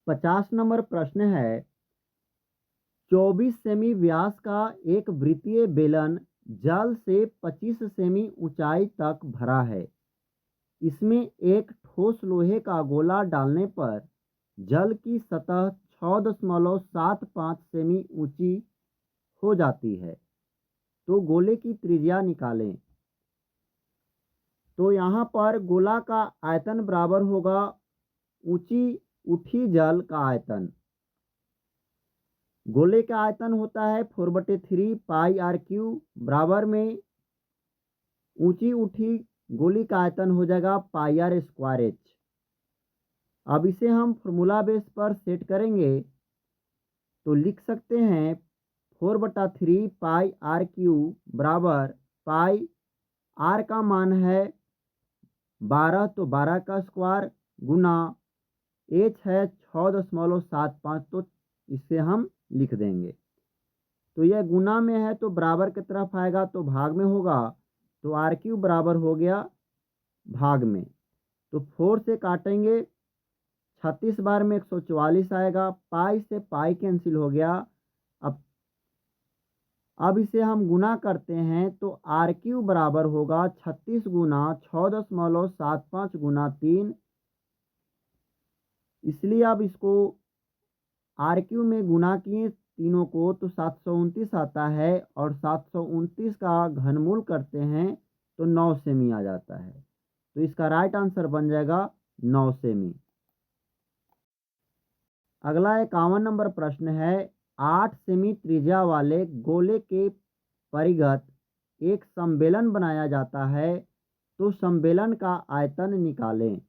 50 number प्रश्न है। 24 semi व्यास का एक वृत्तीय बेलन जल से 25 सेमी ऊंचाई तक भरा है। इसमें एक ठोस लोहे का गोला डालने पर जल की सतह 6.75 सेमी ऊंची हो जाती है। तो गोले की त्रिज्या निकालें। तो यहाँ पर गोला का आयतन बराबर होगा ऊंची उठी जल का आयतन। गोले का आयतन होता है 4/3 पाई आर क्यू बराबर में ऊंची उठी गोली का आयतन हो जाएगा पाई आर स्क्वायर एच। अब इसे हम फॉर्मूला बेस पर सेट करेंगे तो लिख सकते हैं 4/3 पाई आर क्यू बराबर पाई आर का मान है 12 तो 12 का स्क्वायर गुना एच है 6.75 तो इसे हम लिख देंगे। तो यह गुना में है तो बराबर की तरफ आएगा तो भाग में होगा तो आर क्यू बराबर हो गया भाग में। तो 4 से काटेंगे 36 बार में 144 आएगा। पाई से पाई कैंसिल हो गया। अब इसे हम गुना करते हैं तो आर क्यू बराबर होगा 36 गुना 6.75 गुना 3। इसलिए अब इसको आर क्यू में गुना किए तीनों को तो 729 आता है और 729 का घनमूल करते हैं तो 9 सेमी आ जाता है। तो इसका राइट आंसर बन जाएगा 9 सेमी। अगला 51 नंबर प्रश्न है। 8 सेमी त्रिज्या वाले गोले के परिघत एक सम्मेलन बनाया जाता है तो सम्मेलन का आयतन निकालें।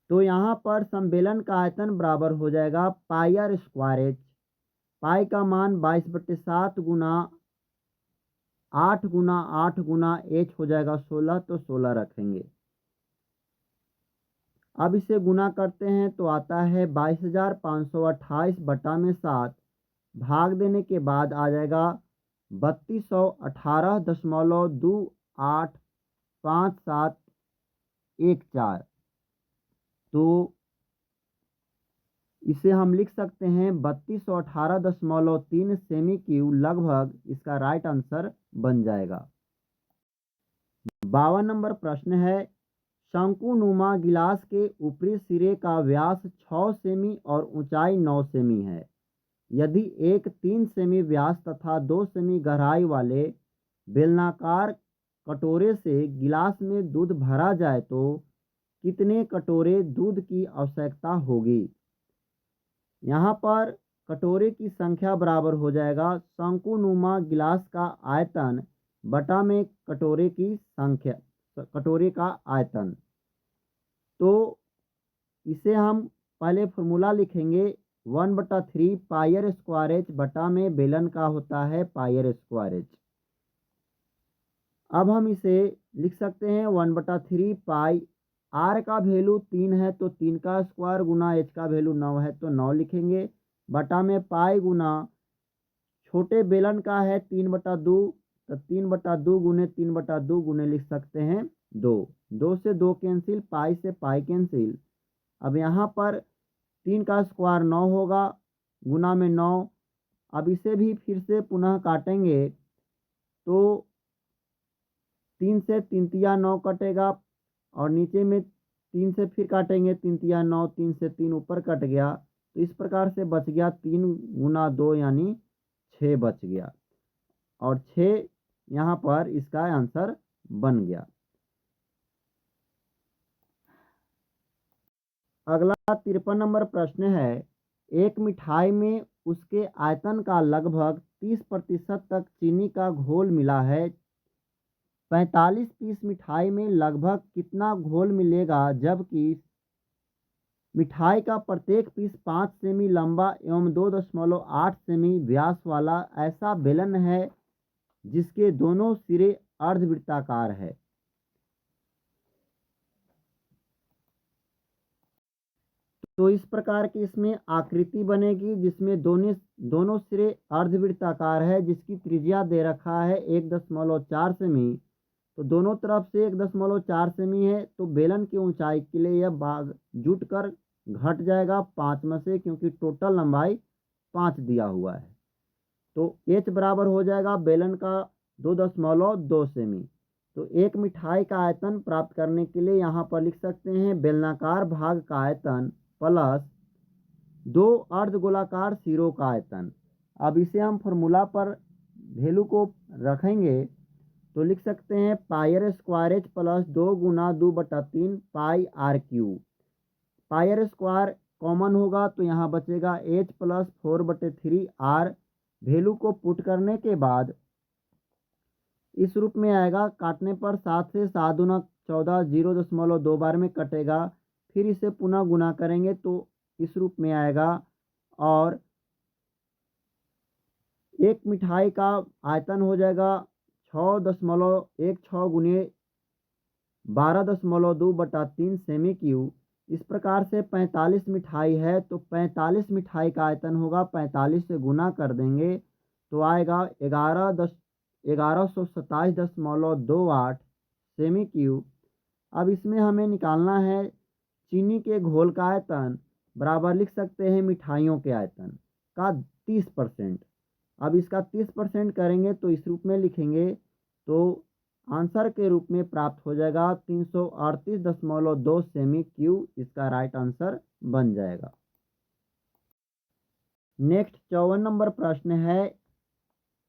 तो यहाँ पर सम्मेलन का आयतन बराबर हो जाएगा पाई आर स्क्वायर एच। पाई का मान 22/7 गुना 8 गुना 8 गुना एच हो जाएगा 16 तो 16 रखेंगे। अब इसे गुना करते हैं तो आता है 22,528 बटा में 7 भाग देने के बाद आ जाएगा 3218.285714। तो इसे हम लिख सकते हैं 3218.3 सेमी क्यूब लगभग इसका राइट आंसर बन जाएगा। 52 नंबर प्रश्न है। शंकुनुमा गिलास के ऊपरी सिरे का व्यास 6 सेमी और ऊंचाई 9 सेमी है। यदि एक 3 सेमी व्यास तथा 2 सेमी गहराई वाले बेलनाकार कटोरे से गिलास में दूध भरा जाए तो कितने कटोरे दूध की आवश्यकता होगी। यहाँ पर कटोरे की संख्या बराबर हो जाएगा शंकुनुमा गिलास का आयतन बटा में कटोरे की संख्या, कटोरे का आयतन। तो इसे हम पहले फॉर्मूला लिखेंगे 1/3 पाई आर स्क्वायर एच बटा में बेलन का होता है पाई आर स्क्वायर एच। अब हम इसे लिख सकते हैं 1/3 पाई आर का वैल्यू 3 है तो 3 का स्क्वायर गुना एच का वैल्यू 9 है तो 9 लिखेंगे बटा में पाई गुना छोटे बेलन का है 3/2 तो 3/2 गुने 3/2 गुने लिख सकते हैं 2। 2 से 2 कैंसिल, पाई से पाई कैंसिल। अब यहाँ पर 3 का स्क्वायर 9 होगा गुना में 9। अब इसे भी फिर से पुनः काटेंगे तो 3 से 3 तिया 9 कटेगा और नीचे में 3 से फिर काटेंगे 3 तिया 9, 3 से 3 ऊपर कट गया तो इस प्रकार से बच गया 3 गुना 2 यानी 6 बच गया और 6 यहाँ पर इसका आंसर बन गया। अगला 53 नंबर प्रश्न है। एक मिठाई में उसके आयतन का लगभग 30% तक चीनी का घोल मिला है। 45 पीस मिठाई में लगभग कितना घोल मिलेगा जबकि मिठाई का प्रत्येक पीस 5 सेमी लंबा एवं 2.8 सेमी व्यास वाला ऐसा बेलन है जिसके दोनों सिरे अर्धवृत्ताकार है। तो इस प्रकार की इसमें आकृति बनेगी जिसमें दोनों सिरे अर्धवृत्ताकार है जिसकी त्रिज्या दे रखा है 1.4 सेमी। तो दोनों तरफ से 1.4 सेमी है तो बेलन की ऊंचाई के लिए यह भाग जुट कर घट जाएगा 5 में से, क्योंकि टोटल लंबाई 5 दिया हुआ है। तो h बराबर हो जाएगा बेलन का 2.2 सेमी। तो एक मिठाई का आयतन प्राप्त करने के लिए यहाँ पर लिख सकते हैं बेलनाकार भाग का आयतन प्लस 2 अर्धगोलाकार सिरों का आयतन। अब इसे हम फॉर्मूला पर वैल्यू को रखेंगे तो लिख सकते हैं pi R square H plus 2 गुना 2/3 pi R cube. Pi R square common होगा तो यहाँ बचेगा एच प्लस 4/3 आर। वैल्यू को पुट करने के बाद इस रूप में आएगा, काटने पर 7 से 7 दूना 14, 0.2 बार में कटेगा। फिर इसे पुनः गुना करेंगे तो इस रूप में आएगा, और एक मिठाई का आयतन हो जाएगा 6.16 गुने 12.2/3 सेमी क्यूब। इस प्रकार से 45 मिठाई है तो 45 मिठाई का आयतन होगा, 45 से गुना कर देंगे तो आएगा 1127.28 सेमी क्यूब। अब इसमें हमें निकालना है चीनी के घोल का आयतन बराबर लिख सकते हैं मिठाइयों के आयतन का 30%। अब इसका 30% करेंगे तो इस रूप में लिखेंगे तो आंसर के रूप में प्राप्त हो जाएगा 338.2 सेमी क्यूब। इसका राइट आंसर बन जाएगा। नेक्स्ट 54 नंबर प्रश्न है,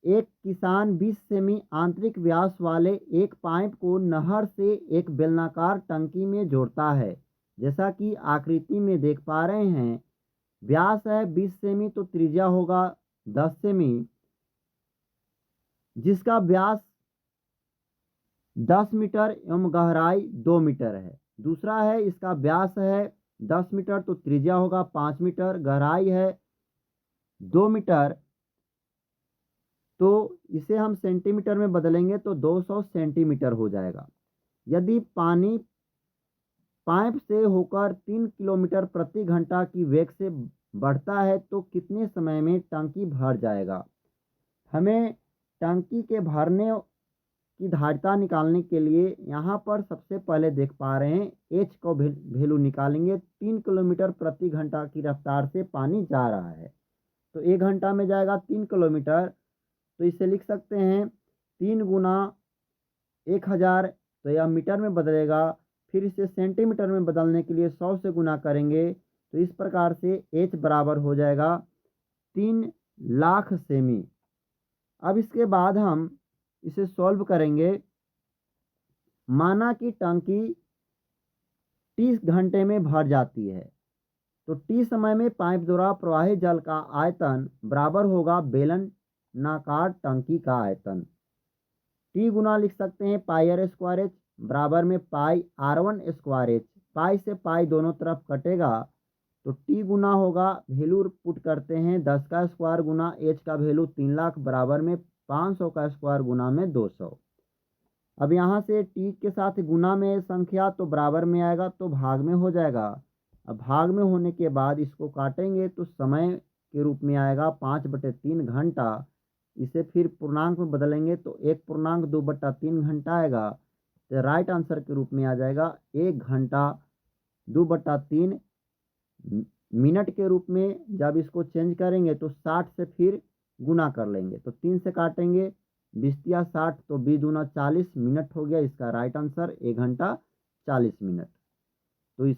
एक किसान 20 सेमी आंतरिक व्यास वाले एक पाइप को नहर से एक बेलनाकार टंकी में जोड़ता है। जैसा कि आकृति में देख पा रहे हैं, व्यास है 20 सेमी तो त्रिज्या होगा 10 सेमी, जिसका व्यास 10 मीटर एवं गहराई 2 मीटर है। दूसरा है इसका व्यास है 10 मीटर तो त्रिज्या होगा 5 मीटर, गहराई है 2 मीटर, तो इसे हम सेंटीमीटर में बदलेंगे तो 200 सेंटीमीटर हो जाएगा। यदि पानी पाइप से होकर 3 किलोमीटर प्रति घंटा की वेग से बढ़ता है तो कितने समय में टंकी भर जाएगा। हमें टंकी के भरने की धारिता निकालने के लिए यहाँ पर सबसे पहले देख पा रहे हैं एच को वैल्यू निकालेंगे। 3 किलोमीटर प्रति घंटा की रफ्तार से पानी जा रहा है तो 1 घंटा में जाएगा 3 किलोमीटर, तो इसे लिख सकते हैं 3 गुना 1000, तो यह मीटर में बदलेगा। फिर इसे सेंटीमीटर में बदलने के लिए 100 से गुना करेंगे तो इस प्रकार से एच बराबर हो जाएगा 3 लाख सेमी। अब इसके बाद हम इसे सॉल्व करेंगे। माना कि टंकी 30 घंटे में भर जाती है तो टी समय में पाइप द्वारा प्रवाहित जल का आयतन बराबर होगा बेलनाकार टंकी का आयतन। टी गुना लिख सकते हैं पाई आर स्क्वायर एच बराबर में पाई R1 स्क्वायर एच। पाई से पाई दोनों तरफ कटेगा तो टी गुना होगा, वैल्यू पुट करते हैं 10 का स्क्वायर गुना एच का वैल्यू 3 लाख बराबर में 500 का स्क्वायर गुना में 200। अब यहाँ से टी के साथ गुना में संख्या तो बराबर में आएगा तो भाग में हो जाएगा। अब भाग में होने के बाद इसको काटेंगे तो समय के रूप में आएगा 5/3 घंटा। इसे फिर पूर्णांक में बदलेंगे तो 1.2/3 घंटा आएगा। तो राइट आंसर के रूप में आ जाएगा 1 घंटा 2/3 मिनट के रूप में। जब इसको चेंज करेंगे तो 60 से फिर गुना कर लेंगे तो 3 से काटेंगे 20 या 60 तो 20 दूना 40 मिनट हो गया। इसका राइट आंसर 1 घंटा 40 मिनट। तो इस